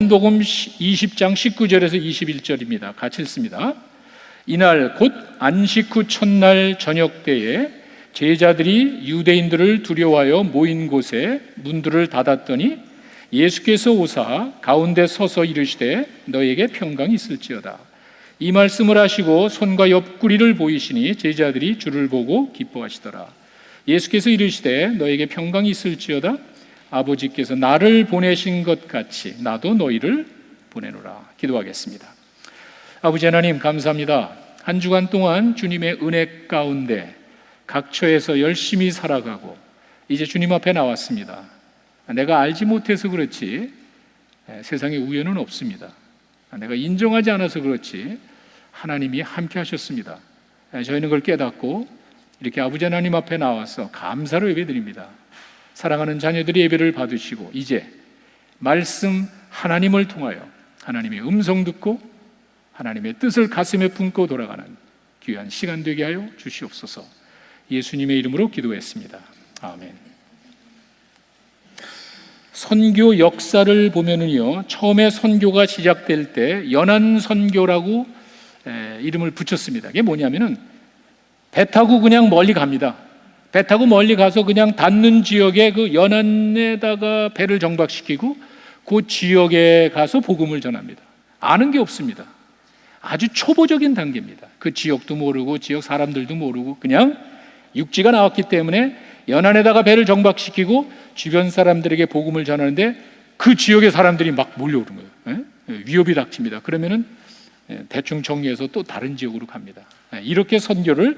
요한복음 20장 19절에서 21절입니다. 같이 읽습니다. 이날 곧 안식 후 첫날 저녁 때에 제자들이 유대인들을 두려워하여 모인 곳에 문들을 닫았더니 예수께서 오사 가운데 서서 이르시되 너에게 평강이 있을지어다. 이 말씀을 하시고 손과 옆구리를 보이시니 제자들이 주를 보고 기뻐하시더라. 예수께서 이르시되 너에게 평강이 있을지어다. 아버지께서 나를 보내신 것 같이 나도 너희를 보내노라. 기도하겠습니다. 아버지 하나님, 감사합니다. 한 주간 동안 주님의 은혜 가운데 각처에서 열심히 살아가고 이제 주님 앞에 나왔습니다. 내가 알지 못해서 그렇지 세상에 우연은 없습니다. 내가 인정하지 않아서 그렇지 하나님이 함께 하셨습니다. 저희는 그걸 깨닫고 이렇게 아버지 하나님 앞에 나와서 감사로 예배드립니다. 사랑하는 자녀들이 예배를 받으시고 이제 말씀 하나님을 통하여 하나님의 음성 듣고 하나님의 뜻을 가슴에 품고 돌아가는 귀한 시간 되게 하여 주시옵소서. 예수님의 이름으로 기도했습니다. 아멘. 선교 역사를 보면은요, 처음에 선교가 시작될 때 연안선교라고 이름을 붙였습니다. 이게 뭐냐면은 배 타고 그냥 멀리 갑니다. 배 타고 멀리 가서 그냥 닿는 지역에 그 연안에다가 배를 정박시키고 그 지역에 가서 복음을 전합니다. 아는 게 없습니다. 아주 초보적인 단계입니다. 그 지역도 모르고 지역 사람들도 모르고 그냥 육지가 나왔기 때문에 연안에다가 배를 정박시키고 주변 사람들에게 복음을 전하는데 그 지역의 사람들이 막 몰려오는 거예요. 위협이 닥칩니다. 그러면은 대충 정리해서 또 다른 지역으로 갑니다. 이렇게 선교를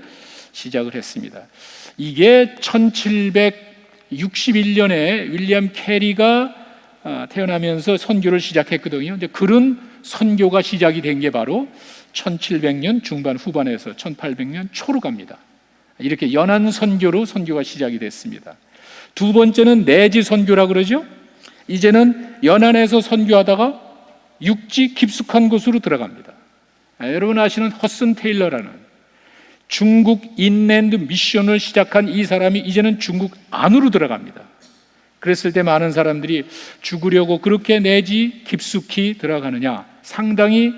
시작을 했습니다. 이게 1761년에 윌리엄 캐리가 태어나면서 선교를 시작했거든요. 근데 그런 선교가 시작이 된 게 바로 1700년 중반 후반에서 1800년 초로 갑니다. 이렇게 연안 선교로 선교가 시작이 됐습니다. 두 번째는 내지 선교라고 그러죠. 이제는 연안에서 선교하다가 육지 깊숙한 곳으로 들어갑니다. 여러분 아시는 허슨 테일러라는 중국 인랜드 미션을 시작한 이 사람이 이제는 중국 안으로 들어갑니다. 그랬을 때 많은 사람들이 죽으려고 그렇게 내지 깊숙이 들어가느냐 상당히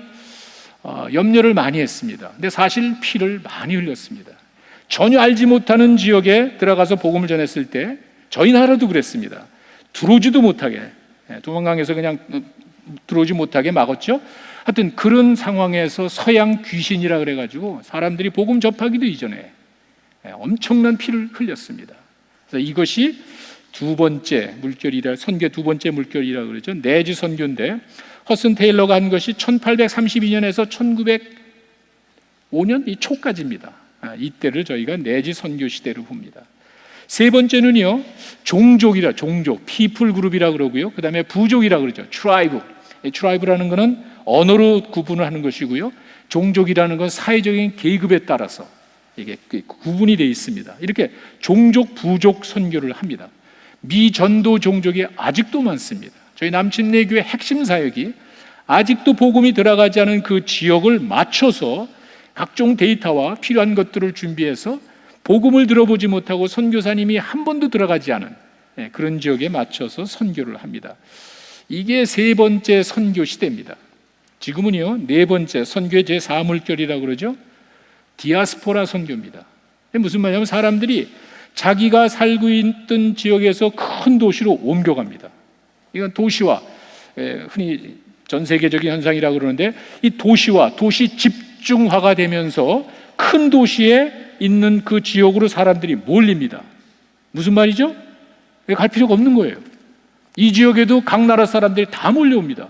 염려를 많이 했습니다. 근데 사실 피를 많이 흘렸습니다. 전혀 알지 못하는 지역에 들어가서 복음을 전했을 때 저희 나라도 그랬습니다. 들어오지도 못하게 도망강에서 그냥 들어오지 못하게 막았죠. 하여튼 그런 상황에서 서양 귀신이라 그래가지고 사람들이 복음 접하기도 이전에 엄청난 피를 흘렸습니다. 그래서 이것이 두 번째 물결이라 선교 두 번째 물결이라 그러죠. 내지 선교인데 허슨 테일러가 한 것이 1832년에서 1905년 이 초까지입니다. 이때를 저희가 내지 선교 시대로 봅니다. 세 번째는요, 종족이라 종족, 피플 그룹이라 그러고요. 그다음에 부족이라 그러죠. 트라이브. 트라이브라는 것은 언어로 구분을 하는 것이고요. 종족이라는 건 사회적인 계급에 따라서 이게 구분이 되어 있습니다. 이렇게 종족, 부족 선교를 합니다. 미전도 종족이 아직도 많습니다. 저희 남침내 교회 핵심 사역이 아직도 복음이 들어가지 않은 그 지역을 맞춰서 각종 데이터와 필요한 것들을 준비해서 복음을 들어보지 못하고 선교사님이 한 번도 들어가지 않은 그런 지역에 맞춰서 선교를 합니다. 이게 세 번째 선교 시대입니다. 지금은요, 네 번째 선교의 제4물결이라고 그러죠. 디아스포라 선교입니다. 무슨 말이냐면 사람들이 자기가 살고 있던 지역에서 큰 도시로 옮겨갑니다. 이건 도시와 흔히 전 세계적인 현상이라고 그러는데 이 도시와 도시 집중화가 되면서 큰 도시에 있는 그 지역으로 사람들이 몰립니다. 무슨 말이죠? 갈 필요가 없는 거예요. 이 지역에도 각 나라 사람들이 다 몰려옵니다.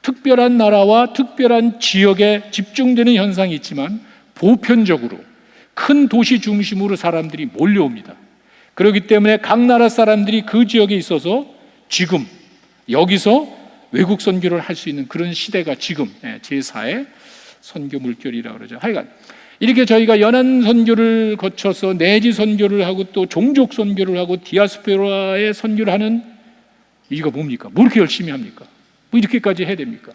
특별한 나라와 특별한 지역에 집중되는 현상이 있지만 보편적으로 큰 도시 중심으로 사람들이 몰려옵니다. 그렇기 때문에 각 나라 사람들이 그 지역에 있어서 지금 여기서 외국 선교를 할 수 있는 그런 시대가 지금 제4의 선교 물결이라고 그러죠. 하여간 이렇게 저희가 연안 선교를 거쳐서 내지 선교를 하고 또 종족 선교를 하고 디아스포라의 선교를 하는 이유가 뭡니까? 뭐 이렇게 열심히 합니까? 뭐 이렇게까지 해야 됩니까?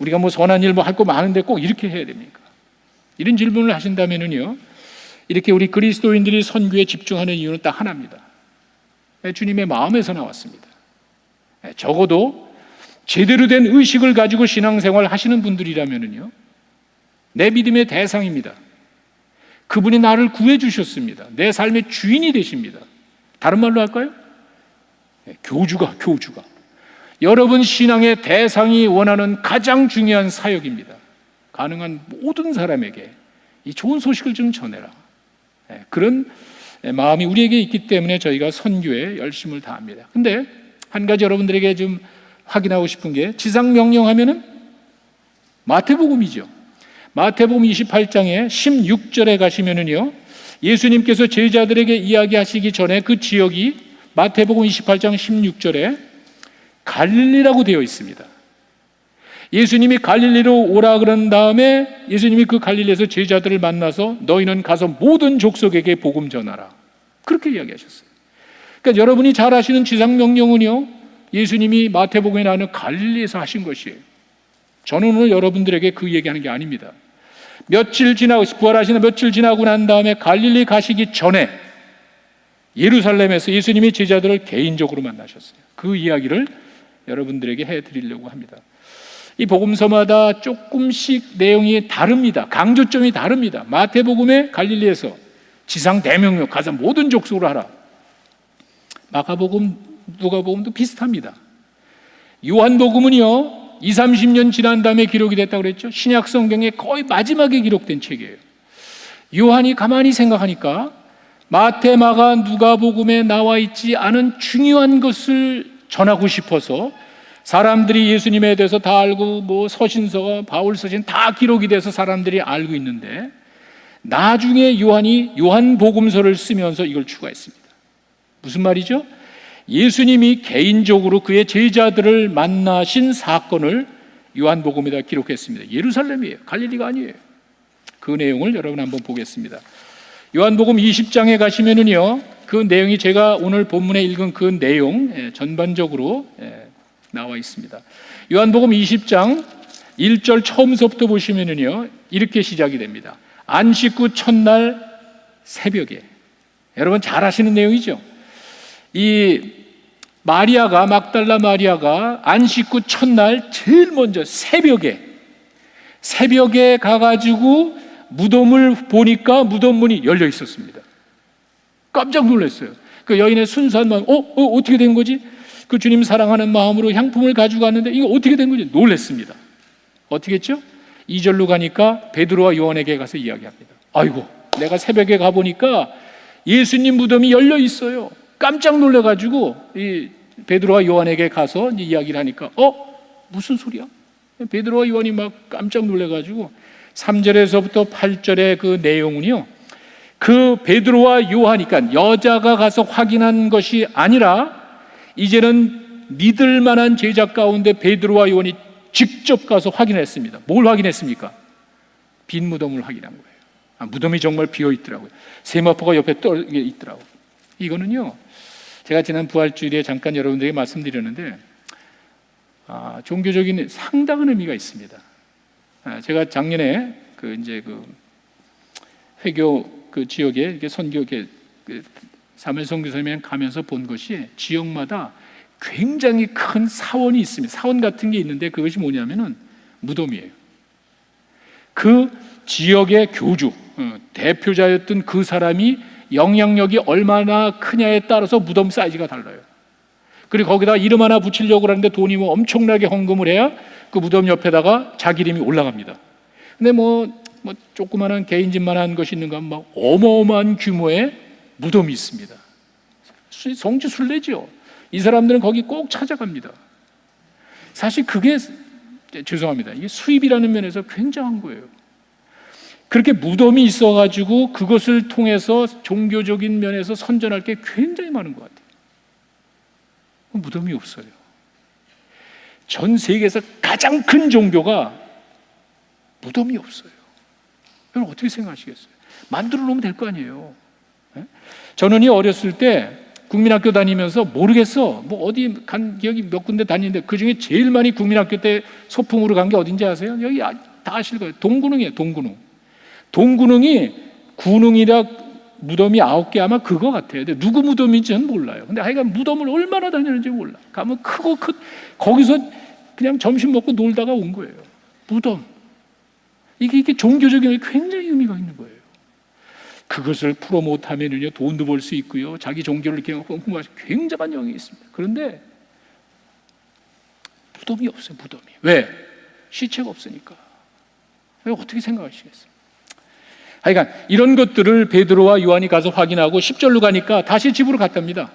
우리가 뭐 선한 일 뭐 할 거 많은데 꼭 이렇게 해야 됩니까? 이런 질문을 하신다면은요, 이렇게 우리 그리스도인들이 선교에 집중하는 이유는 딱 하나입니다. 주님의 마음에서 나왔습니다. 적어도 제대로 된 의식을 가지고 신앙생활 하시는 분들이라면요, 내 믿음의 대상입니다. 그분이 나를 구해주셨습니다. 내 삶의 주인이 되십니다. 다른 말로 할까요? 교주가 여러분 신앙의 대상이 원하는 가장 중요한 사역입니다. 가능한 모든 사람에게 이 좋은 소식을 좀 전해라. 그런 마음이 우리에게 있기 때문에 저희가 선교에 열심을 다합니다. 근데 한 가지 여러분들에게 좀 확인하고 싶은 게, 지상명령하면은 마태복음이죠. 마태복음 28장에 16절에 가시면은요, 예수님께서 제자들에게 이야기하시기 전에 그 지역이 마태복음 28장 16절에 갈릴리라고 되어 있습니다. 예수님이 갈릴리로 오라 그런 다음에 예수님이 그 갈릴리에서 제자들을 만나서 너희는 가서 모든 족속에게 복음 전하라, 그렇게 이야기하셨어요. 그러니까 여러분이 잘 아시는 지상명령은요, 예수님이 마태복음에 나오는 갈릴리에서 하신 것이에요. 저는 오늘 여러분들에게 그 얘기하는 게 아닙니다. 며칠 지나고, 부활하시는 며칠 지나고 난 다음에 갈릴리 가시기 전에 예루살렘에서 예수님이 제자들을 개인적으로 만나셨어요. 그 이야기를 여러분들에게 해드리려고 합니다. 이 복음서마다 조금씩 내용이 다릅니다. 강조점이 다릅니다. 마태복음에 갈릴리에서 지상 대명령, 가서 모든 족속으로 하라. 마가복음, 누가복음도 비슷합니다. 요한복음은요, 20-30년 지난 다음에 기록이 됐다고 그랬죠. 신약 성경의 거의 마지막에 기록된 책이에요. 요한이 가만히 생각하니까 마태, 마가, 누가복음에 나와 있지 않은 중요한 것을 전하고 싶어서 사람들이 예수님에 대해서 다 알고, 뭐 서신서가, 바울 서신 다 기록이 돼서 사람들이 알고 있는데, 나중에 요한이 요한복음서를 쓰면서 이걸 추가했습니다. 무슨 말이죠? 예수님이 개인적으로 그의 제자들을 만나신 사건을 요한복음에다 기록했습니다. 예루살렘이에요. 갈릴리가 아니에요. 그 내용을 여러분 한번 보겠습니다. 요한복음 20장에 가시면은요, 그 내용이 제가 오늘 본문에 읽은 그 내용 전반적으로 나와 있습니다. 요한복음 20장 1절 처음서부터 보시면은요, 이렇게 시작이 됩니다. 안식 후 첫날 새벽에. 여러분 잘 아시는 내용이죠. 이 마리아가, 막달라 마리아가 안식 후 첫날 제일 먼저 새벽에 가가지고 무덤을 보니까 무덤 문이 열려 있었습니다. 깜짝 놀랐어요. 그 여인의 순수한 마음, 어떻게 된 거지? 그 주님 사랑하는 마음으로 향품을 가지고 갔는데 이거 어떻게 된 거지? 놀랐습니다. 어떻게 했죠? 2절로 가니까 베드로와 요한에게 가서 이야기합니다. 아이고, 내가 새벽에 가보니까 예수님 무덤이 열려 있어요. 깜짝 놀라가지고 이 베드로와 요한에게 가서 이야기를 하니까 무슨 소리야? 베드로와 요한이 막 깜짝 놀라가지고 3절에서부터 8절의 그 내용은요, 그 베드로와 요한이, 그러니까 여자가 가서 확인한 것이 아니라 이제는 믿을 만한 제자 가운데 베드로와 요한이 직접 가서 확인했습니다. 뭘 확인했습니까? 빈 무덤을 확인한 거예요. 무덤이 정말 비어 있더라고요. 세마포가 옆에 떠 있더라고요. 이거는요, 제가 지난 부활주일에 잠깐 여러분들에게 말씀드렸는데, 종교적인 상당한 의미가 있습니다. 제가 작년에 그 회교 그 지역에 이렇게 선교 사무엘 선교사님이 가면서 본 것이, 지역마다 굉장히 큰 사원이 있습니다. 사원 같은 게 있는데 그것이 뭐냐면은 무덤이에요. 그 지역의 교주, 대표자였던 그 사람이 영향력이 얼마나 크냐에 따라서 무덤 사이즈가 달라요. 그리고 거기다 이름 하나 붙이려고 하는데 돈이 뭐 엄청나게 헌금을 해야 그 무덤 옆에다가 자기 이름이 올라갑니다. 근데 뭐 조그마한 개인집만한 것이 있는가, 막 어마어마한 규모의 무덤이 있습니다. 성지 순례죠. 이 사람들은 거기 꼭 찾아갑니다. 사실 그게, 죄송합니다, 이게 수입이라는 면에서 굉장한 거예요. 그렇게 무덤이 있어가지고 그것을 통해서 종교적인 면에서 선전할 게 굉장히 많은 것 같아요. 무덤이 없어요. 전 세계에서 가장 큰 종교가 무덤이 없어요. 여러분 어떻게 생각하시겠어요? 만들어 놓으면 될 거 아니에요. 저는 어렸을 때 국민학교 다니면서 모르겠어, 뭐 어디 간 기억이 몇 군데 다니는데 그 중에 제일 많이 국민학교 때 소풍으로 간 게 어딘지 아세요? 여기 다 아실 거예요. 동군웅이에요. 동군웅이 군웅이라 무덤이 9개 아마 그거 같아요. 근데 누구 무덤인지는 몰라요. 근데 하여간 무덤을 얼마나 다녔는지 몰라. 가면 크고 거기서 그냥 점심 먹고 놀다가 온 거예요. 무덤. 이게 종교적인 굉장히 의미가 있는 거예요. 그것을 풀어 못하면은요, 돈도 벌 수 있고요, 자기 종교를 이렇게 홍보할 수 굉장한 영향이 있습니다. 그런데 무덤이 없어요. 무덤이. 왜? 시체가 없으니까. 어떻게 생각하시겠어요? 하여간 이런 것들을 베드로와 요한이 가서 확인하고 10절로 가니까 다시 집으로 갔답니다.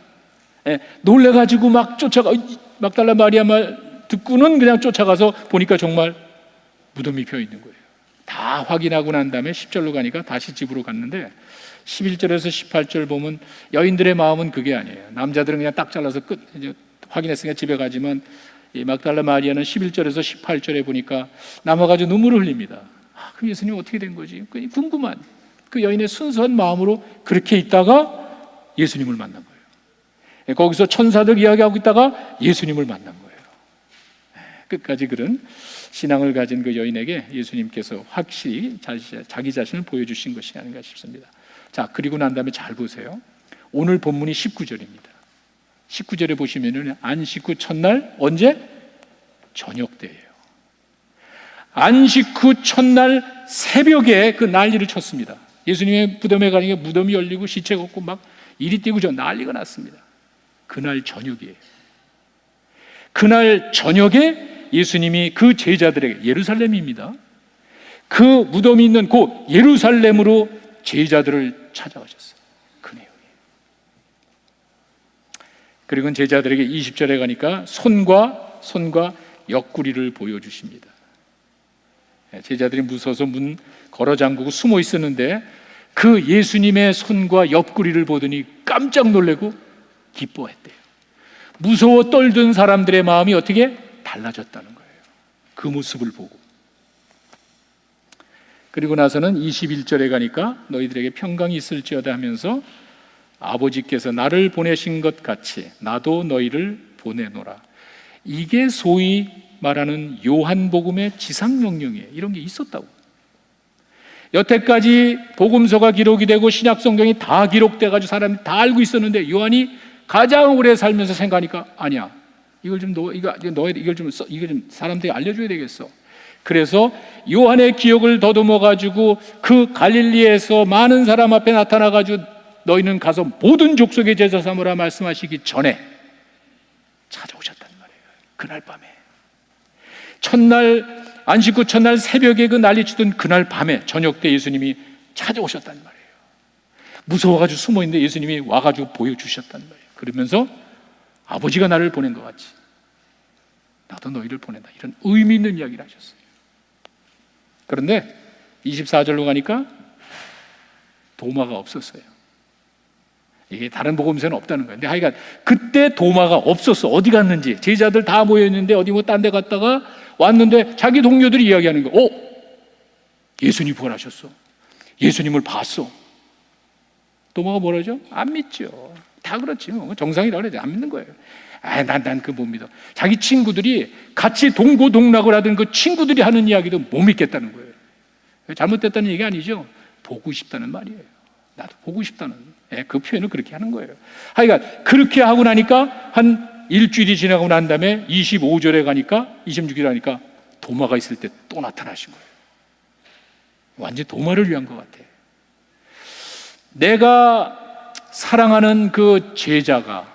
놀래가지고 막 쫓아가, 막달라 마리아 말 듣고는 그냥 쫓아가서 보니까 정말 무덤이 펴 있는 거예요. 다 확인하고 난 다음에 10절로 가니까 다시 집으로 갔는데 11절에서 18절 보면 여인들의 마음은 그게 아니에요. 남자들은 그냥 딱 잘라서 끝, 이제 확인했으니까 집에 가지만 이 막달라 마리아는 11절에서 18절에 보니까 남아가지고 눈물을 흘립니다. 그럼 예수님 어떻게 된 거지? 궁금한 그 여인의 순수한 마음으로 그렇게 있다가 예수님을 만난 거예요. 거기서 천사들 이야기하고 있다가 예수님을 만난 거예요. 끝까지 그런 신앙을 가진 그 여인에게 예수님께서 확실히 자기 자신을 보여주신 것이 아닌가 싶습니다. 자, 그리고 난 다음에 잘 보세요. 오늘 본문이 19절입니다. 19절에 보시면은 안식 후 첫날, 언제? 저녁 때예요. 안식 후 첫날 새벽에 그 난리를 쳤습니다. 예수님의 무덤에 가니까 무덤이 열리고 시체가 없고 막 이리 뛰고 저 난리가 났습니다. 그날 저녁이에요. 그날 저녁에 예수님이 그 제자들에게, 예루살렘입니다, 그 무덤이 있는 그 예루살렘으로 제자들을 찾아가셨어요. 그 내용이에요. 그리고 제자들에게 20절에 가니까 손과 옆구리를 보여주십니다. 제자들이 무서워서 문 걸어 잠그고 숨어 있었는데 그 예수님의 손과 옆구리를 보더니 깜짝 놀라고 기뻐했대요. 무서워 떨던 사람들의 마음이 어떻게 달라졌다는 거예요. 그 모습을 보고. 그리고 나서는 21절에 가니까 너희들에게 평강이 있을지어다 하면서 아버지께서 나를 보내신 것 같이 나도 너희를 보내노라. 이게 소위 말하는 요한복음의 지상명령이에요. 이런 게 있었다고. 여태까지 복음서가 기록이 되고 신약성경이 다 기록돼가지고 사람이 다 알고 있었는데 요한이 가장 오래 살면서 생각하니까 아니야, 이걸 좀 사람들이 알려줘야 되겠어. 그래서 요한의 기억을 더듬어 가지고 그 갈릴리에서 많은 사람 앞에 나타나 가지고 너희는 가서 모든 족속의 제자 삼으라 말씀하시기 전에 찾아오셨단 말이에요. 그날 밤에 첫날 안식 후 첫날 새벽에 그 난리치던 그날 밤에 저녁 때 예수님이 찾아오셨단 말이에요. 무서워가지고 숨어있는데 예수님이 와가지고 보여주셨단 말이에요. 그러면서 아버지가 나를 보낸 것 같이 나도 너희를 보낸다, 이런 의미 있는 이야기를 하셨어요. 그런데 24절로 가니까 도마가 없었어요. 이게 다른 복음서는 없다는 거예요. 근데 하여간 그때 도마가 없었어. 어디 갔는지. 제자들 다 모여있는데 어디 뭐 딴 데 갔다가 왔는데 자기 동료들이 이야기하는 거예요. 예수님 부활하셨어. 예수님을 봤어. 도마가 뭐라죠? 안 믿죠. 다 그렇지 뭐. 정상이라고 그러지. 안 믿는 거예요. 난 그거 못 믿어. 자기 친구들이 같이 동고동락을 하던 그 친구들이 하는 이야기도 못 믿겠다는 거예요. 잘못됐다는 얘기 아니죠. 보고 싶다는 말이에요. 나도 보고 싶다는, 그 표현을 그렇게 하는 거예요. 하여간 그렇게 하고 나니까 한 일주일이 지나고 난 다음에 25절에 가니까 26절에 가니까 도마가 있을 때 또 나타나신 거예요. 완전 도마를 위한 것 같아. 내가 사랑하는 그 제자가,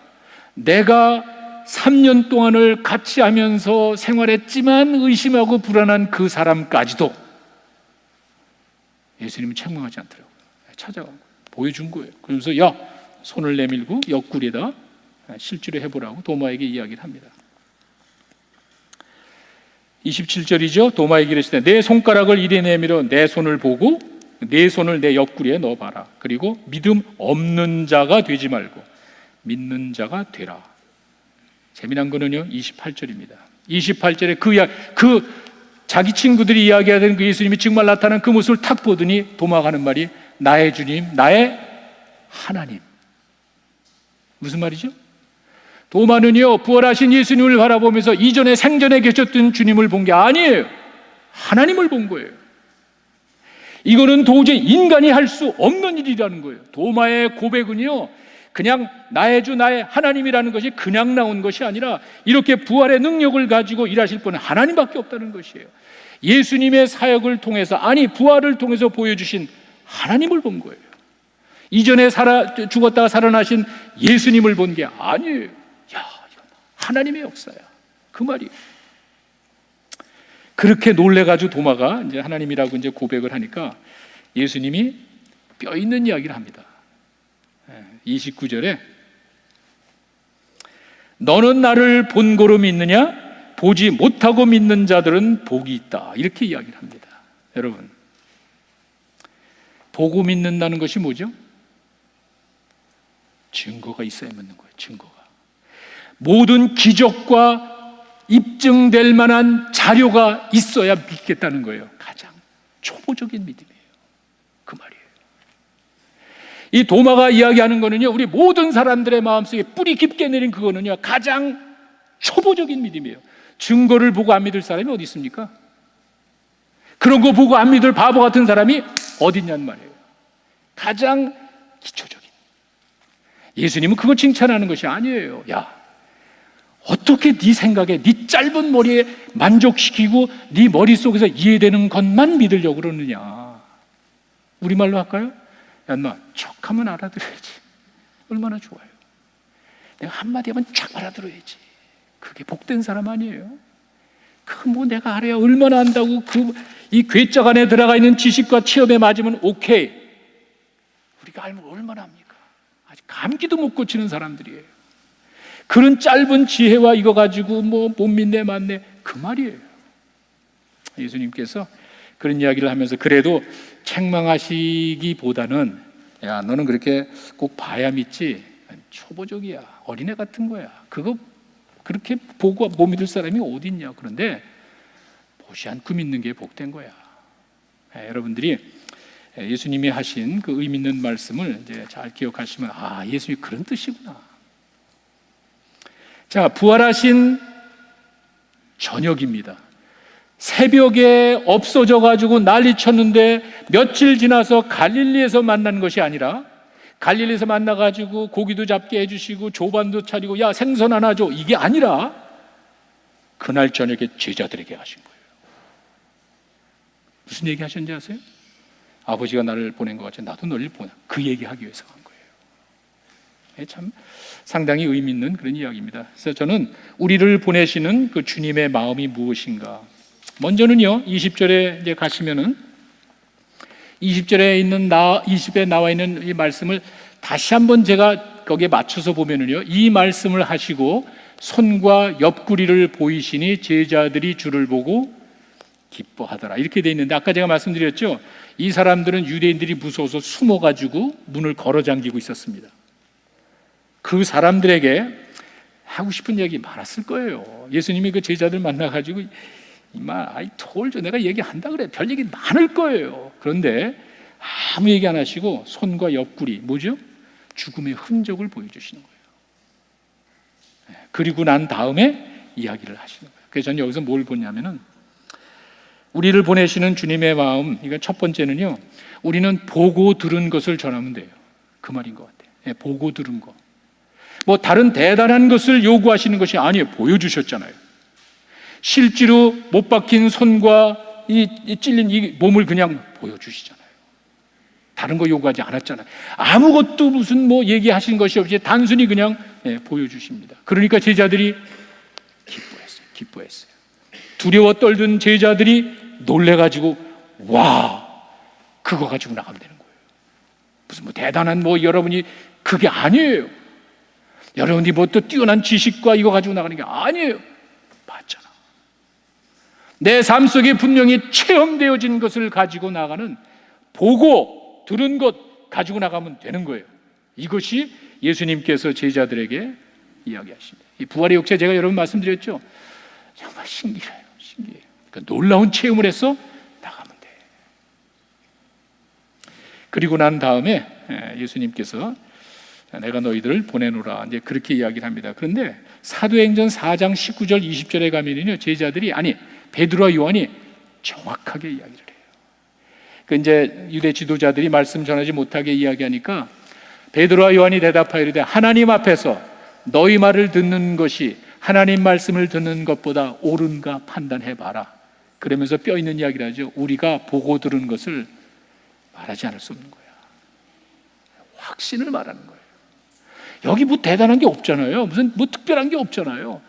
내가 3년 동안을 같이 하면서 생활했지만 의심하고 불안한 그 사람까지도 예수님은 책망하지 않더라고요. 찾아간 거예요. 보여준 거예요. 그러면서 손을 내밀고 옆구리에다 실제로 해보라고 도마에게 이야기를 합니다. 27절이죠. 도마에게 이르시되 내 손가락을 이리 내밀어 내 손을 보고 내 손을 내 옆구리에 넣어봐라. 그리고 믿음 없는 자가 되지 말고 믿는 자가 되라. 재미난 거는요 28절입니다. 28절에 그 자기 친구들이 이야기하던 그 예수님이 정말 나타난 그 모습을 탁 보더니 도마가 하는 말이 나의 주님, 나의 하나님. 무슨 말이죠? 도마는요 부활하신 예수님을 바라보면서 이전에 생전에 계셨던 주님을 본 게 아니에요. 하나님을 본 거예요. 이거는 도저히 인간이 할 수 없는 일이라는 거예요. 도마의 고백은요 그냥 나의 주 나의 하나님이라는 것이 그냥 나온 것이 아니라 이렇게 부활의 능력을 가지고 일하실 분은 하나님밖에 없다는 것이에요. 예수님의 사역을 통해서, 아니 부활을 통해서 보여주신 하나님을 본 거예요. 이전에 죽었다가 살아나신 예수님을 본 게 아니에요. 야, 이건 하나님의 역사야. 그 말이에요. 그렇게 놀래가지고 도마가 이제 하나님이라고 이제 고백을 하니까 예수님이 뼈 있는 이야기를 합니다. 29절에 너는 나를 본고로 믿느냐? 보지 못하고 믿는 자들은 복이 있다. 이렇게 이야기를 합니다. 여러분, 보고 믿는다는 것이 뭐죠? 증거가 있어야 믿는 거예요. 증거가. 모든 기적과 입증될 만한 자료가 있어야 믿겠다는 거예요. 가장 초보적인 믿음이에요. 그 말이에요. 이 도마가 이야기하는 거는요, 우리 모든 사람들의 마음속에 뿌리 깊게 내린 그거는요, 가장 초보적인 믿음이에요. 증거를 보고 안 믿을 사람이 어디 있습니까? 그런 거 보고 안 믿을 바보 같은 사람이 어디 있냔 말이에요. 가장 기초적인. 예수님은 그거 칭찬하는 것이 아니에요. 야, 어떻게 네 생각에 네 짧은 머리에 만족시키고 네 머릿속에서 이해되는 것만 믿으려고 그러느냐. 우리말로 할까요? 야, 인마 척하면 알아들어야지. 얼마나 좋아요. 내가 한마디 하면 쫙 알아들어야지. 그게 복된 사람 아니에요? 그 뭐 내가 알아야 얼마나 안다고 이 괴짝 안에 들어가 있는 지식과 체험에 맞으면 오케이. 우리가 알면 얼마나 합니까? 아직 감기도 못 고치는 사람들이에요. 그런 짧은 지혜와 이거 가지고 뭐 못 믿네 맞네 그 말이에요. 예수님께서 그런 이야기를 하면서 그래도 책망하시기보다는 야, 너는 그렇게 꼭 봐야 믿지. 초보적이야. 어린애 같은 거야. 그거 그렇게 보고 못 믿을 사람이 어디 있냐. 그런데 보지 않고 믿는 게 복된 거야. 여러분들이 예수님이 하신 그 의미 있는 말씀을 이제 잘 기억하시면 아, 예수님이 그런 뜻이구나. 자, 부활하신 저녁입니다. 새벽에 없어져 가지고 난리 쳤는데 며칠 지나서 갈릴리에서 만난 것이 아니라 갈릴리에서 만나 가지고 고기도 잡게 해주시고 조반도 차리고 야 생선 하나 줘 이게 아니라 그날 저녁에 제자들에게 하신 거예요. 무슨 얘기 하셨는지 아세요? 아버지가 나를 보낸 것 같이 나도 너를 보내. 그 얘기하기 위해서 한 거예요. 참 상당히 의미 있는 그런 이야기입니다. 그래서 저는 우리를 보내시는 그 주님의 마음이 무엇인가. 먼저는요, 20절에 이제 가시면은 20절에 있는 20에 나와 있는 이 말씀을 다시 한번 제가 거기에 맞춰서 보면은요, 이 말씀을 하시고 손과 옆구리를 보이시니 제자들이 주를 보고 기뻐하더라. 이렇게 돼 있는데 아까 제가 말씀드렸죠. 이 사람들은 유대인들이 무서워서 숨어가지고 문을 걸어 잠기고 있었습니다. 그 사람들에게 하고 싶은 얘기 많았을 거예요. 예수님이 그 제자들 만나가지고 이마 아이 톨죠 내가 얘기한다 그래 별 얘기 많을 거예요. 그런데 아무 얘기 안 하시고 손과 옆구리 뭐죠? 죽음의 흔적을 보여주시는 거예요. 그리고 난 다음에 이야기를 하시는 거예요. 그래서 저는 여기서 뭘 보냐면은 우리를 보내시는 주님의 마음, 이거 첫 번째는요, 우리는 보고 들은 것을 전하면 돼요. 그 말인 것 같아요. 보고 들은 거. 뭐 다른 대단한 것을 요구하시는 것이 아니에요. 보여주셨잖아요. 실제로 못 박힌 손과 이 찔린 이 몸을 그냥 보여주시잖아요. 다른 거 요구하지 않았잖아요. 아무것도 무슨 뭐 얘기하신 것이 없이 단순히 그냥 보여주십니다. 그러니까 제자들이 기뻐했어요. 두려워 떨던 제자들이 놀래가지고 와, 그거 가지고 나가면 되는 거예요. 무슨 뭐 대단한 뭐 여러분이 그게 아니에요. 여러분이 뭐 또 뛰어난 지식과 이거 가지고 나가는 게 아니에요. 맞잖아. 내 삶 속에 분명히 체험되어진 것을 가지고 나가는 보고 들은 것 가지고 나가면 되는 거예요. 이것이 예수님께서 제자들에게 이야기하십니다. 이 부활의 역사 제가 여러분 말씀드렸죠. 정말 신기해요. 그러니까 놀라운 체험을 해서 나가면 돼. 그리고 난 다음에 예수님께서 내가 너희들을 보내노라 이제 그렇게 이야기를 합니다. 그런데 사도행전 4장 19절 20절에 가면은요, 제자들이 아니 베드로와 요한이 정확하게 이야기를 해요. 그 이제 유대 지도자들이 말씀 전하지 못하게 이야기하니까 베드로와 요한이 대답하여 이르되 하나님 앞에서 너희 말을 듣는 것이 하나님 말씀을 듣는 것보다 옳은가 판단해봐라. 그러면서 뼈 있는 이야기를 하죠. 우리가 보고 들은 것을 말하지 않을 수 없는 거야. 확신을 말하는 거예요. 여기 뭐 대단한 게 없잖아요. 무슨 뭐 특별한 게 없잖아요.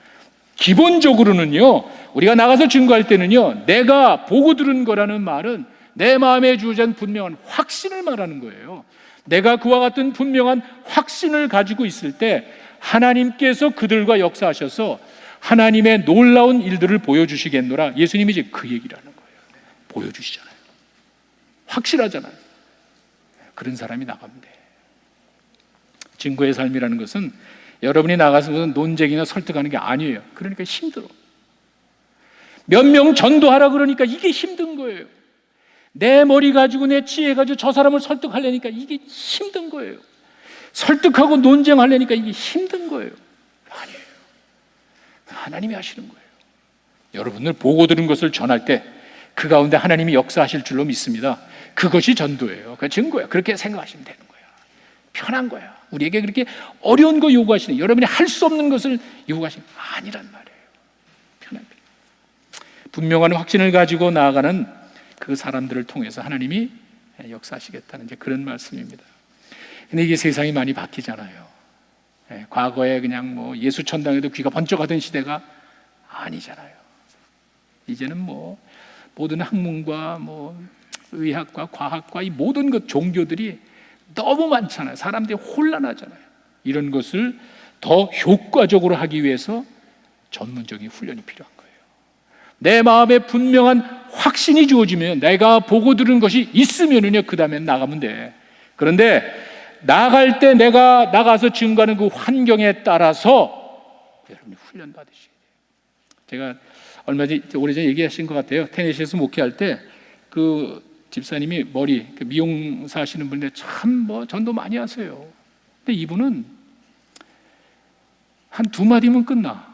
기본적으로는요, 우리가 나가서 증거할 때는요, 내가 보고 들은 거라는 말은 내 마음에 주어진 분명한 확신을 말하는 거예요. 내가 그와 같은 분명한 확신을 가지고 있을 때 하나님께서 그들과 역사하셔서 하나님의 놀라운 일들을 보여주시겠노라. 예수님이 이제 그 얘기를 하는 거예요. 보여주시잖아요. 확실하잖아요. 그런 사람이 나가면 돼. 증거의 삶이라는 것은 여러분이 나가서 무슨 논쟁이나 설득하는 게 아니에요. 그러니까 힘들어. 몇 명 전도하라 그러니까 이게 힘든 거예요. 내 머리 가지고 내 지혜 가지고 저 사람을 설득하려니까 이게 힘든 거예요. 설득하고 논쟁하려니까 이게 힘든 거예요. 아니에요. 하나님이 하시는 거예요. 여러분들 보고 들은 것을 전할 때 그 가운데 하나님이 역사하실 줄로 믿습니다. 그것이 전도예요. 그 증거예요. 그렇게 생각하시면 되는 거예요. 편한 거야. 우리에게 그렇게 어려운 거 요구하시는, 여러분이 할 수 없는 것을 요구하시는 아니란 말이에요. 편합니다. 분명한 확신을 가지고 나아가는 그 사람들을 통해서 하나님이 역사하시겠다는 이제 그런 말씀입니다. 근데 이게 세상이 많이 바뀌잖아요. 과거에 그냥 뭐 예수 천당에도 귀가 번쩍하던 시대가 아니잖아요. 이제는 뭐 모든 학문과 뭐 의학과 과학과 이 모든 것 종교들이 너무 많잖아요. 사람들이 혼란하잖아요. 이런 것을 더 효과적으로 하기 위해서 전문적인 훈련이 필요한 거예요. 내 마음에 분명한 확신이 주어지면, 내가 보고 들은 것이 있으면은요, 그 다음에 나가면 돼. 그런데 나갈 때 내가 나가서 증거하는 그 환경에 따라서 여러분이 훈련 받으셔야 돼요. 제가 얼마 전에 오래전에 얘기하신 것 같아요. 테네시에서 목회할 때 그 집사님이 머리 미용사 하시는 분인데 참 뭐 전도 많이 하세요. 근데 이분은 한 두 마디면 끝나.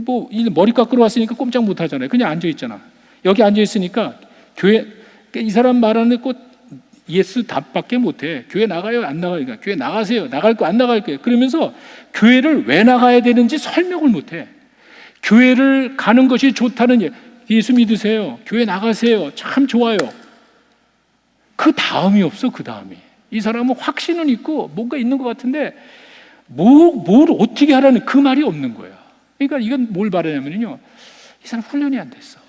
뭐 머리 깎으러 왔으니까 꼼짝 못 하잖아요. 그냥 앉아 있잖아. 여기 앉아 있으니까 교회, 이 사람 말하는 것 예스 답밖에 못 해. 교회 나가요, 안 나가요? 그러니까 교회 나가세요. 나갈 거 안 나갈 거예요. 그러면서 교회를 왜 나가야 되는지 설명을 못 해. 교회를 가는 것이 좋다는, 예수 믿으세요. 교회 나가세요. 참 좋아요. 그 다음이 없어. 그 다음이. 이 사람은 확신은 있고 뭔가 있는 것 같은데 뭘 어떻게 하라는 그 말이 없는 거야. 그러니까 이건 뭘 말하냐면요, 이 사람 훈련이 안 됐어.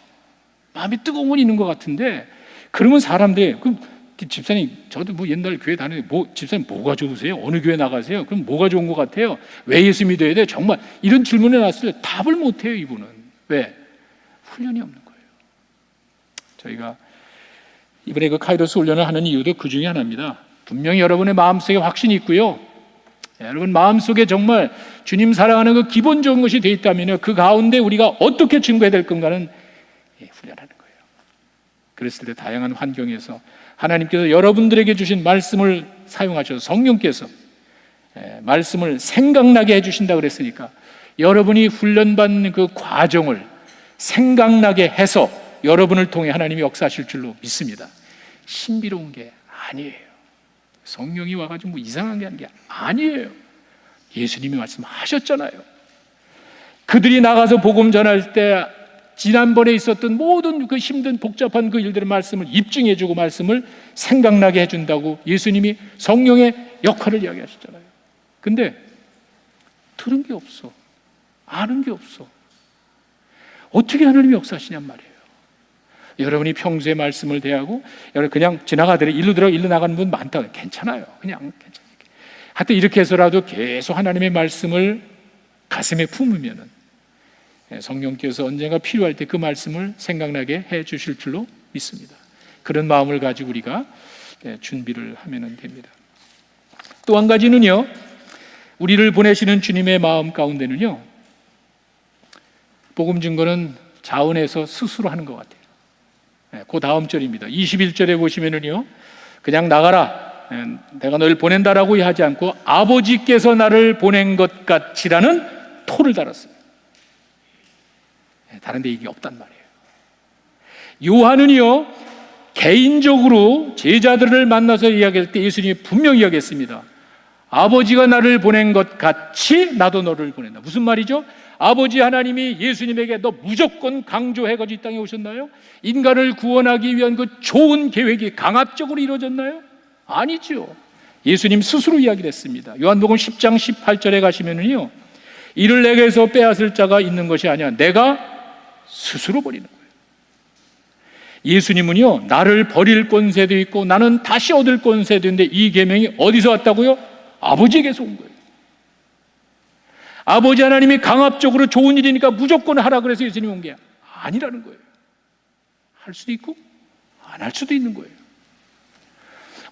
마음이 뜨거운 건 있는 것 같은데, 그러면 사람들이, 그럼 집사님, 저도 뭐 옛날 교회 다니는데 집사님 뭐가 좋으세요? 어느 교회 나가세요? 그럼 뭐가 좋은 것 같아요? 왜 예수 믿어야 돼? 정말 이런 질문에 나왔을 때 답을 못 해요. 이분은. 왜? 훈련이 없는 거예요. 저희가 이번에 그 카이로스 훈련을 하는 이유도 그 중에 하나입니다. 분명히 여러분의 마음속에 확신이 있고요, 여러분 마음속에 정말 주님 사랑하는 그 기본적인 것이 되어 있다면 그 가운데 우리가 어떻게 증거해야 될 건가는 훈련하는 거예요. 그랬을 때 다양한 환경에서 하나님께서 여러분들에게 주신 말씀을 사용하셔서, 성령께서 말씀을 생각나게 해주신다 그랬으니까 여러분이 훈련받는 그 과정을 생각나게 해서 여러분을 통해 하나님이 역사하실 줄로 믿습니다. 신비로운 게 아니에요. 성령이 와가지고 뭐 이상한 게 하는 게 아니에요. 예수님이 말씀하셨잖아요. 그들이 나가서 복음 전할 때 지난번에 있었던 모든 그 힘든 복잡한 그 일들의 말씀을 입증해주고 말씀을 생각나게 해준다고 예수님이 성령의 역할을 이야기하셨잖아요. 근데 들은 게 없어. 아는 게 없어. 어떻게 하나님이 역사하시냔 말이에요. 여러분이 평소에 말씀을 대하고 그냥 지나가더래, 일로 들어 일로 나가는 분 많다. 괜찮아요. 그냥 괜찮아요. 하여튼 이렇게 해서라도 계속 하나님의 말씀을 가슴에 품으면은 성령께서 언젠가 필요할 때 그 말씀을 생각나게 해 주실 줄로 믿습니다. 그런 마음을 가지고 우리가 준비를 하면 됩니다. 또 한 가지는요, 우리를 보내시는 주님의 마음 가운데는요, 복음 증거는 자원해서 스스로 하는 것 같아요. 그 다음 절입니다. 21절에 보시면은요, 그냥 나가라, 내가 너를 보낸다라고 하지 않고 아버지께서 나를 보낸 것 같이라는 토를 달았어요. 다른 데 이게 없단 말이에요. 요한은요, 개인적으로 제자들을 만나서 이야기할 때 예수님이 분명히 이야기했습니다. 아버지가 나를 보낸 것 같이 나도 너를 보낸다. 무슨 말이죠? 아버지 하나님이 예수님에게 너 무조건 강조해가지고 이 땅에 오셨나요? 인간을 구원하기 위한 그 좋은 계획이 강압적으로 이루어졌나요? 아니죠. 예수님 스스로 이야기를 했습니다. 요한복음 10장 18절에 가시면은요, 이를 내게서 빼앗을 자가 있는 것이 아니야, 내가 스스로 버리는 거예요. 예수님은요, 나를 버릴 권세도 있고 나는 다시 얻을 권세도 있는데, 이 계명이 어디서 왔다고요? 아버지에게서 온 거예요. 아버지 하나님이 강압적으로 좋은 일이니까 무조건 하라 그래서 예수님이 온 게 아니라는 거예요. 할 수도 있고 안 할 수도 있는 거예요.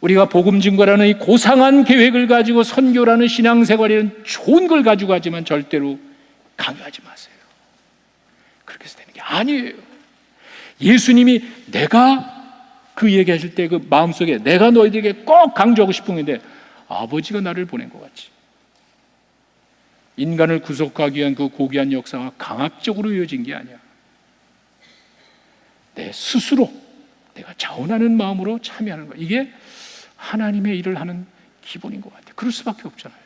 우리가 복음 증거라는 이 고상한 계획을 가지고 선교라는 신앙생활이라는 좋은 걸 가지고 하지만 절대로 강요하지 마세요. 그렇게 해서 되는 게 아니에요. 예수님이 내가 그 얘기하실 때 그 마음속에 내가 너희들에게 꼭 강조하고 싶은 건데, 아버지가 나를 보낸 것 같이 인간을 구속하기 위한 그 고귀한 역사가 강압적으로 이어진 게 아니야. 내 스스로 내가 자원하는 마음으로 참여하는 거야. 이게 하나님의 일을 하는 기본인 것 같아요. 그럴 수밖에 없잖아요.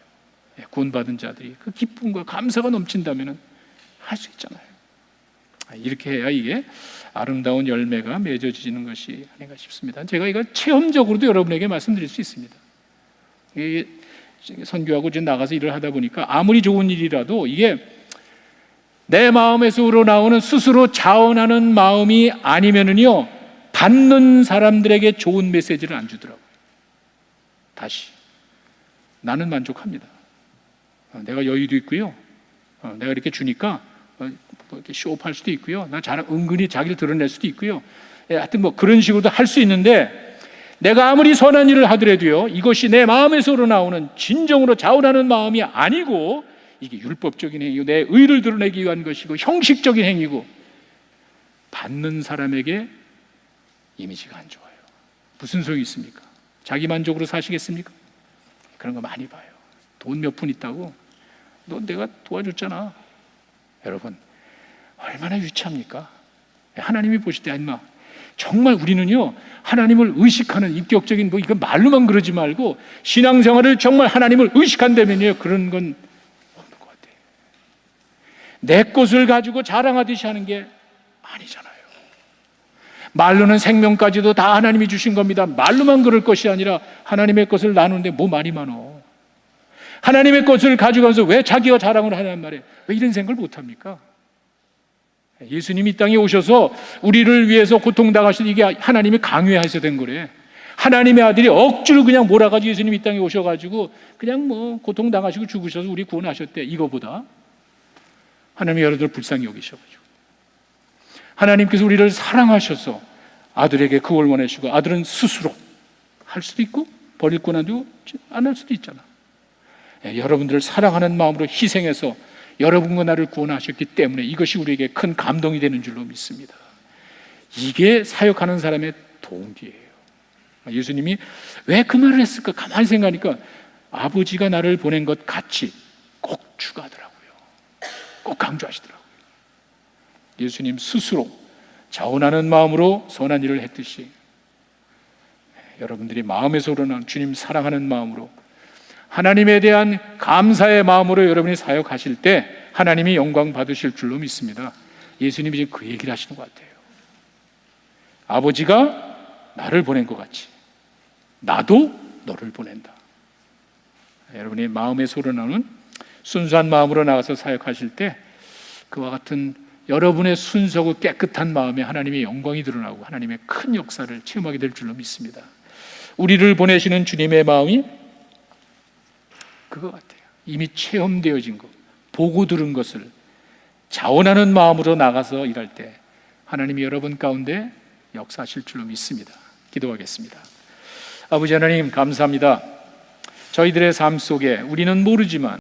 구원받은 자들이 그 기쁨과 감사가 넘친다면 할 수 있잖아요. 이렇게 해야 이게 아름다운 열매가 맺어지는 것이 아닌가 싶습니다. 제가 이거 체험적으로도 여러분에게 말씀드릴 수 있습니다. 이게 선교하고 이제 나가서 일을 하다 보니까 아무리 좋은 일이라도 이게 내 마음에서 우러나오는 스스로 자원하는 마음이 아니면은요, 받는 사람들에게 좋은 메시지를 안 주더라고요. 다시 나는 만족합니다. 내가 여유도 있고요, 내가 이렇게 주니까 이렇게 쇼업할 수도 있고요, 나 은근히 자기를 드러낼 수도 있고요, 하여튼 뭐 그런 식으로도 할 수 있는데, 내가 아무리 선한 일을 하더라도요, 이것이 내 마음에서 우러나오는 진정으로 자원하는 마음이 아니고 이게 율법적인 행위고 내 의를 드러내기 위한 것이고 형식적인 행위고, 받는 사람에게 이미지가 안 좋아요. 무슨 소용이 있습니까? 자기 만족으로 사시겠습니까? 그런 거 많이 봐요. 돈 몇 푼 있다고 너 내가 도와줬잖아. 여러분, 얼마나 유치합니까? 하나님이 보실 때 인마 정말 우리는요, 하나님을 의식하는 인격적인 이건 말로만 그러지 말고 신앙생활을 정말 하나님을 의식한다면요, 그런 건 없는 것 같아요. 내 것을 가지고 자랑하듯이 하는 게 아니잖아요. 말로는 생명까지도 다 하나님이 주신 겁니다. 말로만 그럴 것이 아니라 하나님의 것을 나누는데 뭐 말이 많어. 하나님의 것을 가져가면서 왜 자기가 자랑을 하냐는 말이에요. 왜 이런 생각을 못합니까? 예수님이 이 땅에 오셔서 우리를 위해서 고통당하실, 이게 하나님이 강요해서 된 거래. 하나님의 아들이 억지로 그냥 몰아가지고 예수님이 이 땅에 오셔가지고 그냥 뭐 고통당하시고 죽으셔서 우리 구원하셨대. 이거보다 하나님이 여러분들 불쌍히 여기셔가지고 하나님께서 우리를 사랑하셔서 아들에게 그걸 원하시고, 아들은 스스로 할 수도 있고 버릴 권한도 안 할 수도 있잖아. 여러분들을 사랑하는 마음으로 희생해서 여러분과 나를 구원하셨기 때문에 이것이 우리에게 큰 감동이 되는 줄로 믿습니다. 이게 사역하는 사람의 동기예요. 예수님이 왜 그 말을 했을까 가만히 생각하니까 아버지가 나를 보낸 것 같이 꼭 추가하더라고요. 꼭 강조하시더라고요. 예수님 스스로 자원하는 마음으로 선한 일을 했듯이 여러분들이 마음에서 우러나는 주님 사랑하는 마음으로, 하나님에 대한 감사의 마음으로 여러분이 사역하실 때 하나님이 영광 받으실 줄로 믿습니다. 예수님이 지금 그 얘기를 하시는 것 같아요. 아버지가 나를 보낸 것 같이 나도 너를 보낸다. 여러분이 마음에서 우러나는 순수한 마음으로 나가서 사역하실 때 그와 같은 여러분의 순수하고 깨끗한 마음에 하나님의 영광이 드러나고 하나님의 큰 역사를 체험하게 될 줄로 믿습니다. 우리를 보내시는 주님의 마음이 그거 같아요. 이미 체험되어진 것, 보고 들은 것을 자원하는 마음으로 나가서 일할 때 하나님이 여러분 가운데 역사하실 줄로 믿습니다. 기도하겠습니다. 아버지 하나님 감사합니다. 저희들의 삶 속에 우리는 모르지만